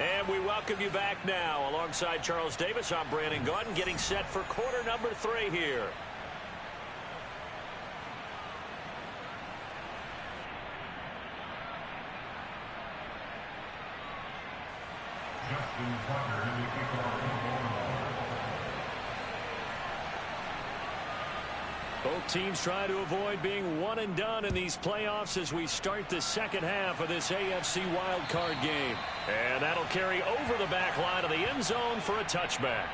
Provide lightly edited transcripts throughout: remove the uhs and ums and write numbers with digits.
And we welcome you back now. Alongside Charles Davis, I'm Brandon Gaudin, getting set for quarter number 3 here. Both teams try to avoid being one and done in these playoffs as we start the second half of this AFC wildcard game. And that'll carry over the back line of the end zone for a touchback.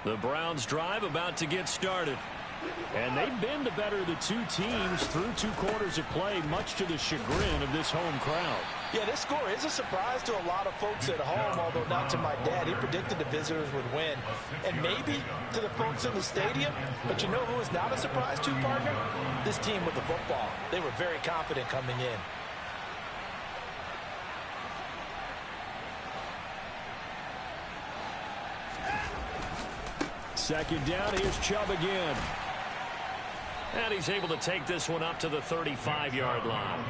The Browns drive about to get started. And they've been the better of the two teams through 2 quarters of play, much to the chagrin of this home crowd. Yeah, this score is a surprise to a lot of folks at home, although not to my dad. He predicted the visitors would win. And maybe to the folks in the stadium. But you know who is not a surprise to, partner? This team with the football. They were very confident coming in. Second down, here's Chubb again. And he's able to take this one up to the 35-yard line.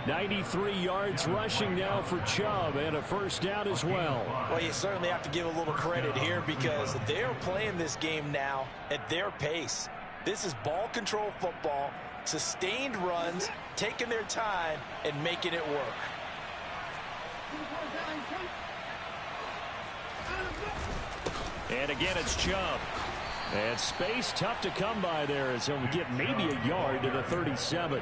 93 yards rushing now for Chubb, and a first down as well. Well, you certainly have to give a little credit here because they're playing this game now at their pace. This is ball control football, sustained runs, taking their time, and making it work. And again, it's Chubb. And space tough to come by there as he'll get maybe a yard to the 37.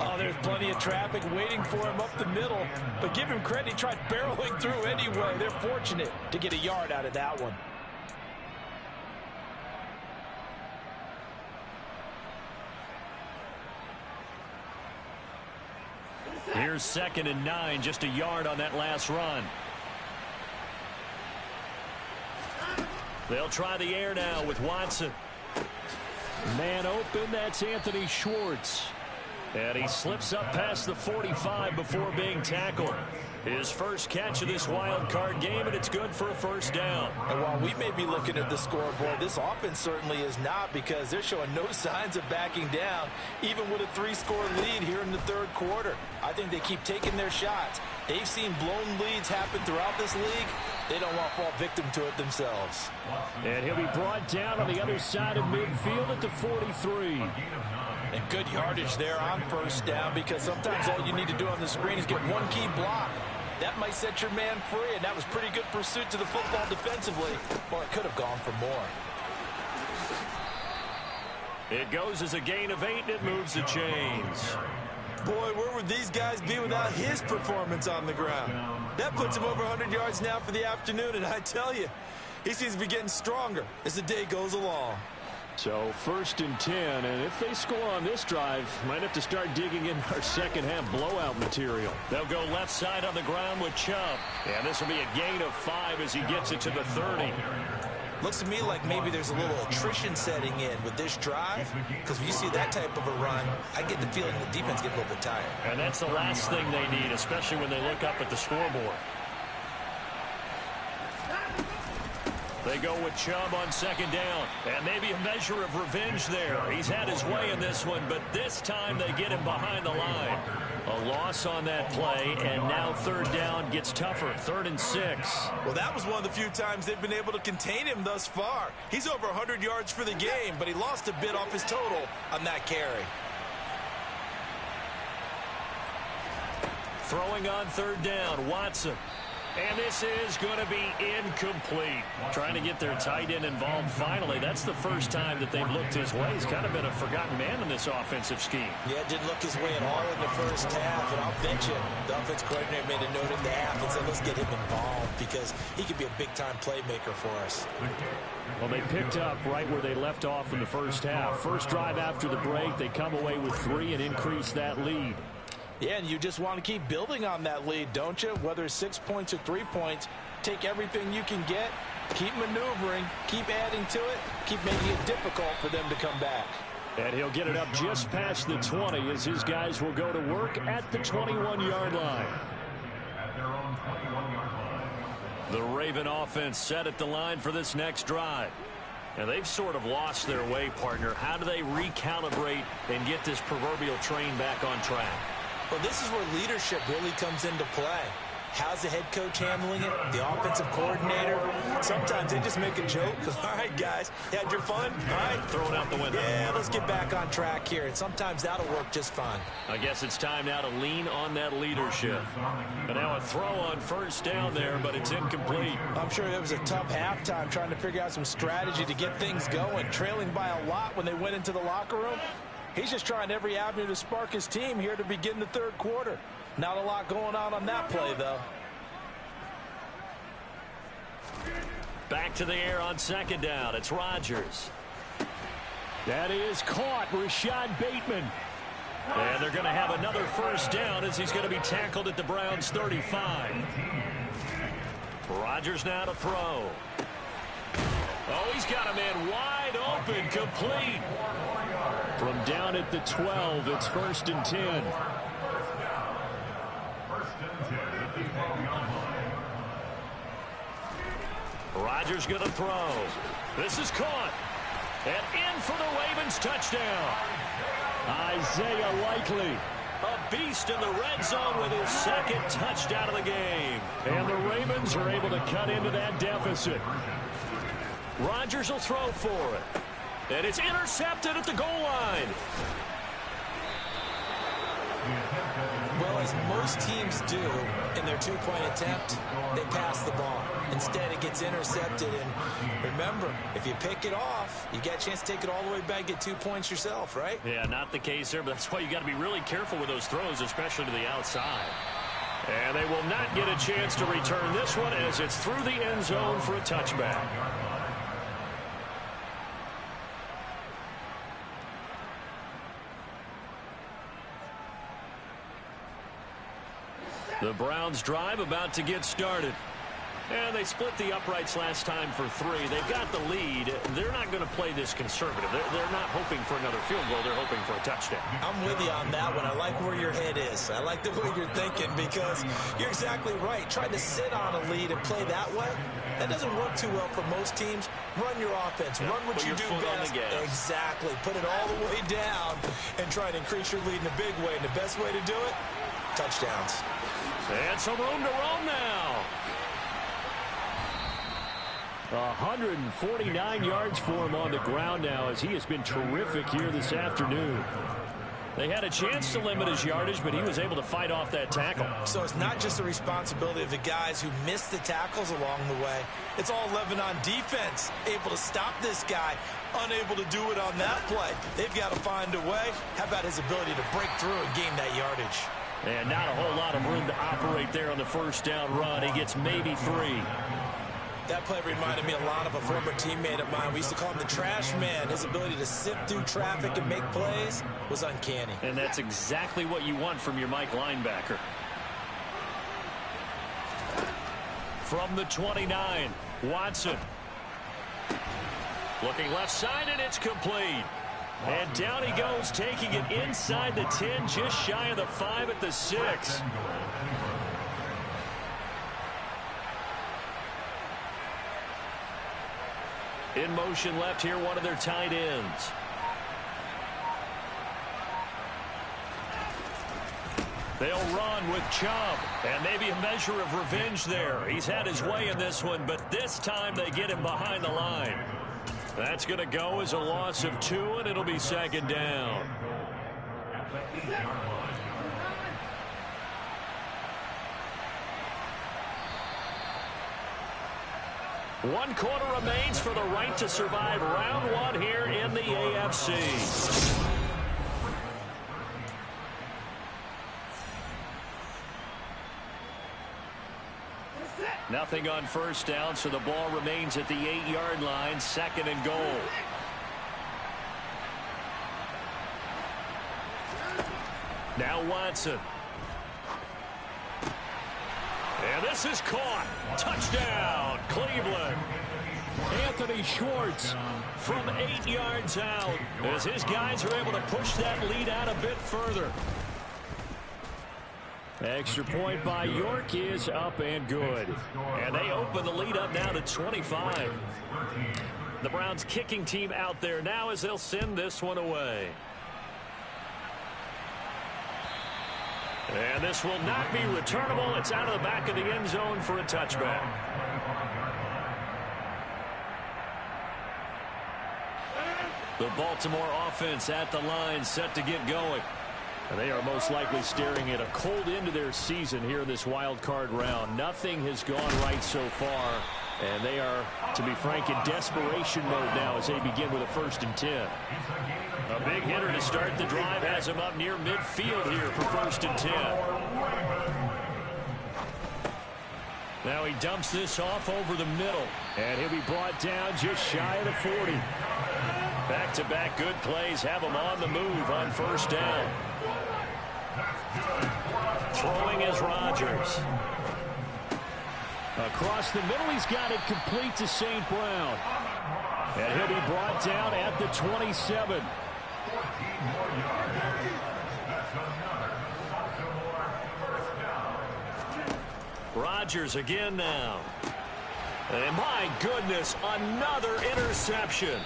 Oh, there's plenty of traffic waiting for him up the middle. But give him credit, he tried barreling through anyway. They're fortunate to get a yard out of that one. Here's 2nd and 9, just a yard on that last run. They'll try the air now with Watson. Man open, that's Anthony Schwartz. And he slips up past the 45 before being tackled. His first catch of this wild card game, and it's good for a first down. And while we may be looking at the scoreboard, this offense certainly is not, because they're showing no signs of backing down, even with a 3-score lead here in the 3rd quarter. I think they keep taking their shots. They've seen blown leads happen throughout this league. They don't want to fall victim to it themselves. And he'll be brought down on the other side of midfield at the 43. And good yardage there on first down, because sometimes all you need to do on the screen is get one key block. That might set your man free, and that was pretty good pursuit to the football defensively. Well, it could have gone for more. It goes as a gain of 8, and it moves the chains. Boy, where would these guys be without his performance on the ground? That puts him over 100 yards now for the afternoon, and I tell you, he seems to be getting stronger as the day goes along. So 1st and 10, and if they score on this drive, might have to start digging in our second half blowout material. They'll go left side on the ground with Chubb, and this will be a gain of 5 as he gets it to the 30. Looks to me like maybe there's a little attrition setting in with this drive, because when you see that type of a run, I get the feeling the defense gets a little bit tired. And that's the last thing they need, especially when they look up at the scoreboard. They go with Chubb on 2nd down, and maybe a measure of revenge there. He's had his way in this one, but this time they get him behind the line. A loss on that play, and now 3rd down gets tougher, 3rd and 6. Well, that was one of the few times they've been able to contain him thus far. He's over 100 yards for the game, but he lost a bit off his total on that carry. Throwing on 3rd down, Watson. And this is going to be incomplete. Trying to get their tight end involved finally. That's the first time that they've looked his way. He's kind of been a forgotten man in this offensive scheme. Yeah, it didn't look his way at all in the first half. And I'll bet you the offense coordinator made a note in the half and said, let's get him involved because he could be a big-time playmaker for us. Well, they picked up right where they left off in the first half. First drive after the break, they come away with 3 and increase that lead. Yeah, and you just want to keep building on that lead, don't you? Whether it's 6 points or 3 points, take everything you can get, keep maneuvering, keep adding to it, keep making it difficult for them to come back. And he'll get it up just past the 20 as his guys will go to work at the 21-yard line. The Raven offense set at the line for this next drive. And they've sort of lost their way, partner. How do they recalibrate and get this proverbial train back on track? Well, this is where leadership really comes into play. How's the head coach handling it? The offensive coordinator? Sometimes they just make a joke. All right, guys, you had your fun? All right. Throw it out the window. Yeah, let's get back on track here. And sometimes that'll work just fine. I guess it's time now to lean on that leadership. And now a throw on first down there, but it's incomplete. I'm sure it was a tough halftime trying to figure out some strategy to get things going. Trailing by a lot when they went into the locker room. He's just trying every avenue to spark his team here to begin the third quarter. Not a lot going on that play, though. Back to the air on second down. It's Rodgers. That is caught. Rashad Bateman. And they're going to have another first down as he's going to be tackled at the Browns' 35. Rodgers now to throw. Oh, he's got a man wide open, complete. From down at the 12, it's 1st and 10. Rodgers going to throw. This is caught. And in for the Ravens touchdown. Isaiah Likely. A beast in the red zone with his second touchdown of the game. And the Ravens are able to cut into that deficit. Rodgers will throw for it. And it's intercepted at the goal line. Well, as most teams do in their two-point attempt, they pass the ball. Instead, it gets intercepted. And remember, if you pick it off, you get a chance to take it all the way back, get 2 points yourself, right? Yeah, not the case there, but that's why you got to be really careful with those throws, especially to the outside. And they will not get a chance to return this one as it's through the end zone for a touchback. The Browns drive about to get started. And they split the uprights last time for 3. They've got the lead. They're not going to play this conservative. They're not hoping for another field goal. They're hoping for a touchdown. I'm with you on that one. I like where your head is. I like the way you're thinking because you're exactly right. Trying to sit on a lead and play that way, that doesn't work too well for most teams. Run your offense. Run what you do best. Exactly. Put it all the way down and try to increase your lead in a big way. And the best way to do it, touchdowns. And some room to roam now. 149 yards for him on the ground now as he has been terrific here this afternoon. They had a chance to limit his yardage, but he was able to fight off that tackle. So it's not just the responsibility of the guys who missed the tackles along the way. It's all Lebanon defense, able to stop this guy, unable to do it on that play. They've got to find a way. How about his ability to break through and gain that yardage? And not a whole lot of room to operate there on the first down run. He gets maybe 3. That play reminded me a lot of a former teammate of mine. We used to call him the trash man. His ability to sift through traffic and make plays was uncanny. And that's exactly what you want from your Mike linebacker. From the 29, Watson. Looking left side, and it's complete. And down he goes, taking it inside the 10, just shy of the 5 at the 6. In motion left here, one of their tight ends. They'll run with Chubb, and maybe a measure of revenge there. He's had his way in this one, but this time they get him behind the line. That's going to go as a loss of 2, and it'll be second down. One quarter remains for the right to survive round 1 here in the AFC. Nothing on first down, so the ball remains at the 8-yard line, 2nd and goal. Now Watson. And this is caught. Touchdown, Cleveland. Anthony Schwartz from 8 yards out as his guys are able to push that lead out a bit further. Extra point by York is up and good. And they open the lead up now to 25. The Browns kicking team out there now as they'll send this one away. And this will not be returnable. It's out of the back of the end zone for a touchback. The Baltimore offense at the line set to get going. And they are most likely staring at a cold end to their season here in this wild card round. Nothing has gone right so far. And they are, to be frank, in desperation mode now as they begin with a 1st and 10. A big hitter to start the drive has him up near midfield here for 1st and 10. Now he dumps this off over the middle. And he'll be brought down just shy of the 40. Back-to-back good plays have him on the move on 1st down. Throwing is Rodgers. Across the middle, he's got it complete to St. Brown. And he'll be brought down at the 27. Rodgers again now. And my goodness, another interception.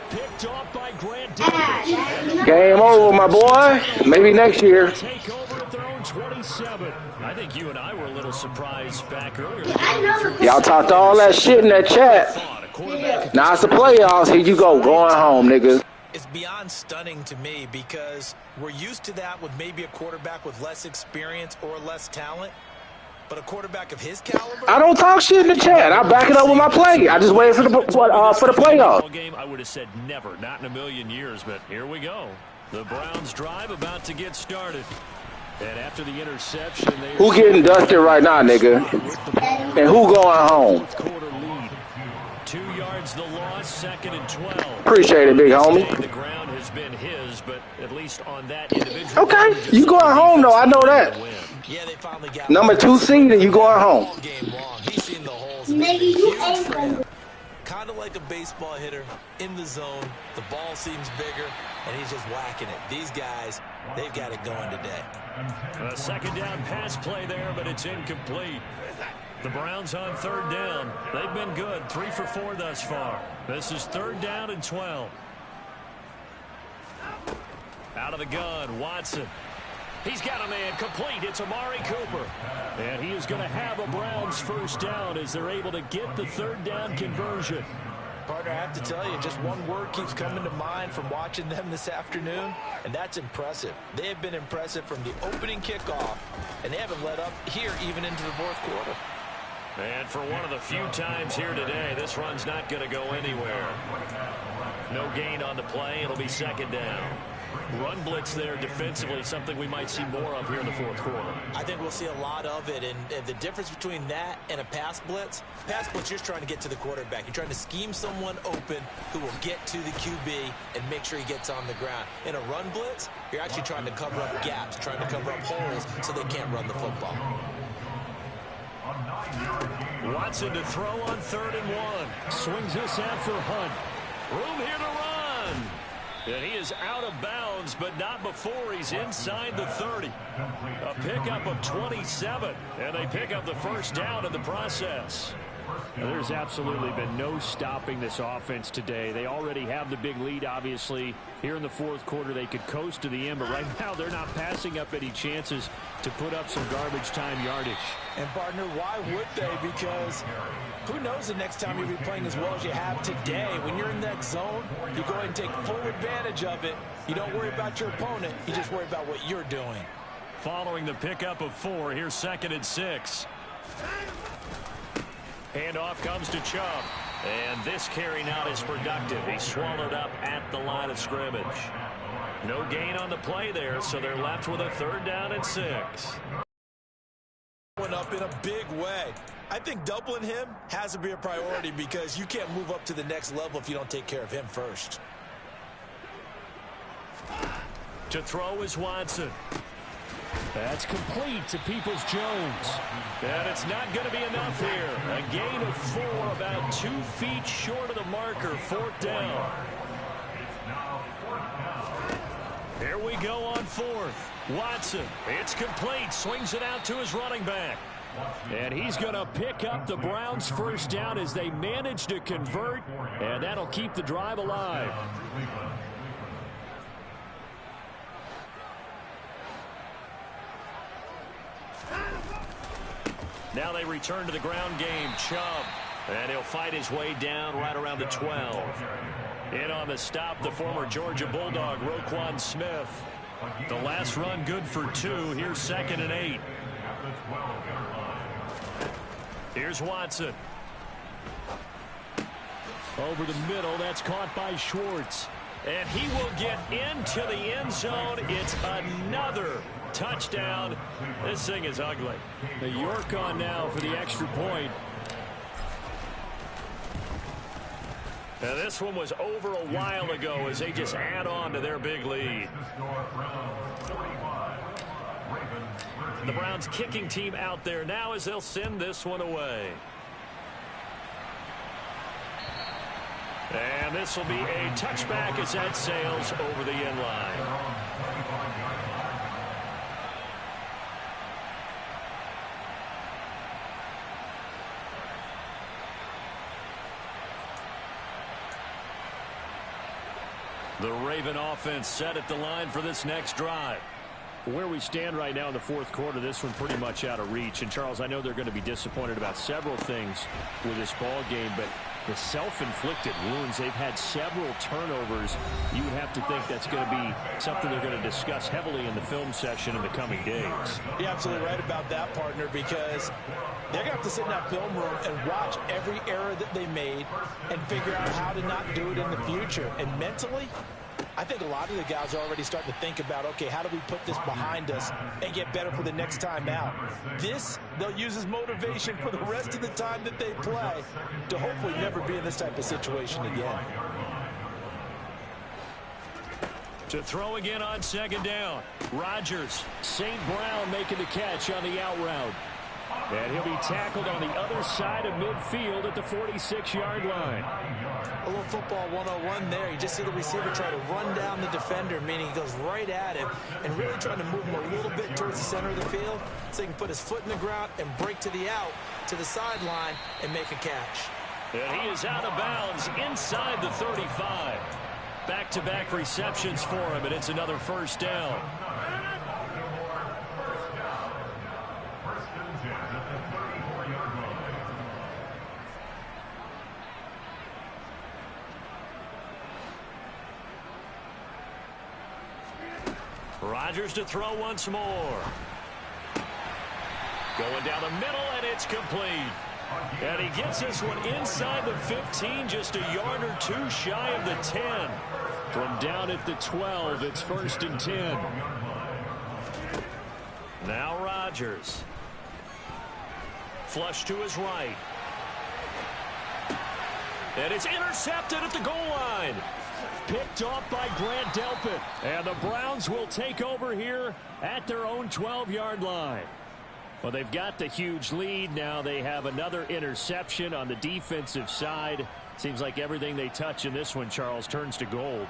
Picked off by Grant Davis. Game over, my boy. Maybe next year. Take over at their own 27. I think you and I were a little surprised back earlier. Y'all talked all that shit in that chat. Now it's the playoffs. Here you go. Going home, niggas. It's beyond stunning to me because we're used to that with maybe a quarterback with less experience or less talent. But a quarterback of his caliber, I don't talk shit in the chat. I back it up with my play. I just waited for the playoffs. Game, I would have said never, not in a million years, but here we go. The Browns drive about to get started. And after the interception, who getting dusted right now, nigga? And who going home? 2 yards the loss, 2nd and 12. Appreciate it, big homie. The ground has been his, but at least on that individual. Okay, you going home though. I know that. Yeah, they finally got number 2 seed, and you going home. He's seen the holes. Kind of like a baseball hitter in the zone. The ball seems bigger, and he's just whacking it. These guys, they've got it going today. A 2nd down pass play there, but it's incomplete. The Browns on 3rd down. They've been good, 3 for 4 thus far. This is 3rd down and 12. Out of the gun, Watson. He's got a man complete. It's Amari Cooper. And he is going to have a Browns 1st down as they're able to get the 3rd down conversion. Partner, I have to tell you, just one word keeps coming to mind from watching them this afternoon, and that's impressive. They have been impressive from the opening kickoff, and they haven't let up here even into the 4th quarter. And for one of the few times here today, this run's not going to go anywhere. No gain on the play. It'll be 2nd down. Run blitz there defensively, something we might see more of here in the 4th quarter. I think we'll see a lot of it, and the difference between that and a pass blitz, you're just trying to get to the quarterback. You're trying to scheme someone open who will get to the QB and make sure he gets on the ground. In a run blitz, you're actually trying to cover up gaps, trying to cover up holes so they can't run the football. Watson to throw on 3rd and 1. Swings this out for Hunt. Room here to run. And he is out of bounds, but not before he's inside the 30. A pickup of 27, and they pick up the 1st down in the process. Now, there's absolutely been no stopping this offense today. They already have the big lead, obviously. Here in the 4th quarter, they could coast to the end, but right now they're not passing up any chances to put up some garbage time yardage. And, partner, why would they? Because who knows the next time you'll be playing as well as you have today. When you're in that zone, you go ahead and take full advantage of it. You don't worry about your opponent. You just worry about what you're doing. Following the pickup of 4, here's 2nd and 6. Handoff comes to Chubb. And this carry not as productive. He's swallowed up at the line of scrimmage. No gain on the play there, so they're left with a 3rd down and 6. Went up in a big way. I think doubling him has to be a priority because you can't move up to the next level if you don't take care of him first. To throw is Watson. That's complete to Peoples-Jones. And it's not going to be enough here. A gain of 4, about 2 feet short of the marker, 4th down. Here we go on 4th. Watson, it's complete, swings it out to his running back. And he's going to pick up the Browns' first down as they manage to convert, and that'll keep the drive alive. Now they return to the ground game. Chubb, and he'll fight his way down right around the 12. In on the stop, the former Georgia Bulldog, Roquan Smith. The last run good for 2. Here's 2nd and 8. Here's Watson. Over the middle, that's caught by Schwartz. And he will get into the end zone. It's another touchdown. This thing is ugly. The York on now for the extra point. Now this one was over a while ago as they just add on to their big lead. The Browns kicking team out there now as they'll send this one away. And this will be a touchback as that sails over the end line. The Raven offense set at the line for this next drive. Where we stand right now in the 4th quarter, this one pretty much out of reach. And, Charles, I know they're going to be disappointed about several things with this ball game, but the self-inflicted wounds, they've had several turnovers. You would have to think that's going to be something they're going to discuss heavily in the film session in the coming days. You're absolutely right about that, partner, because they're going to have to sit in that film room and watch every error that they made and figure out how to not do it in the future. And mentally, I think a lot of the guys are already starting to think about, okay, how do we put this behind us and get better for the next time out? This, they'll use as motivation for the rest of the time that they play to hopefully never be in this type of situation again. To throw again on 2nd down. Rodgers, St. Brown making the catch on the out route. And he'll be tackled on the other side of midfield at the 46-yard line. A little football 101 there. You just see the receiver try to run down the defender, meaning he goes right at him and really trying to move him a little bit towards the center of the field so he can put his foot in the ground and break to the out, to the sideline, and make a catch. And he is out of bounds inside the 35. Back-to-back receptions for him, and it's another 1st down. Rodgers to throw once more. Going down the middle, and it's complete. And he gets this one inside the 15, just a yard or 2 shy of the 10. From down at the 12, it's 1st and 10. Now Rodgers. Flush to his right. And it's intercepted at the goal line. Picked off by Grant Delpit. And the Browns will take over here at their own 12-yard line. Well, they've got the huge lead. Now they have another interception on the defensive side. Seems like everything they touch in this one, Charles, turns to gold.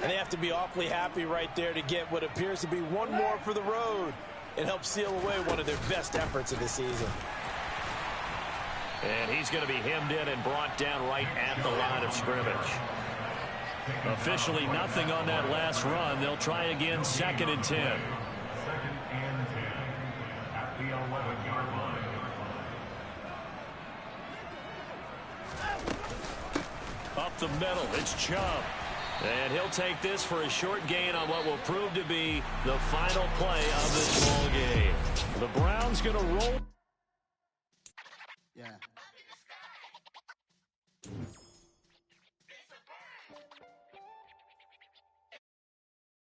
And they have to be awfully happy right there to get what appears to be one more for the road. It helps seal away one of their best efforts of the season. And he's going to be hemmed in and brought down right at the line of scrimmage. Officially nothing on that last run. They'll try again, 2nd and 10. Up the middle, it's Chubb. And he'll take this for a short gain on what will prove to be the final play of this ball game. The Browns going to roll. Yeah.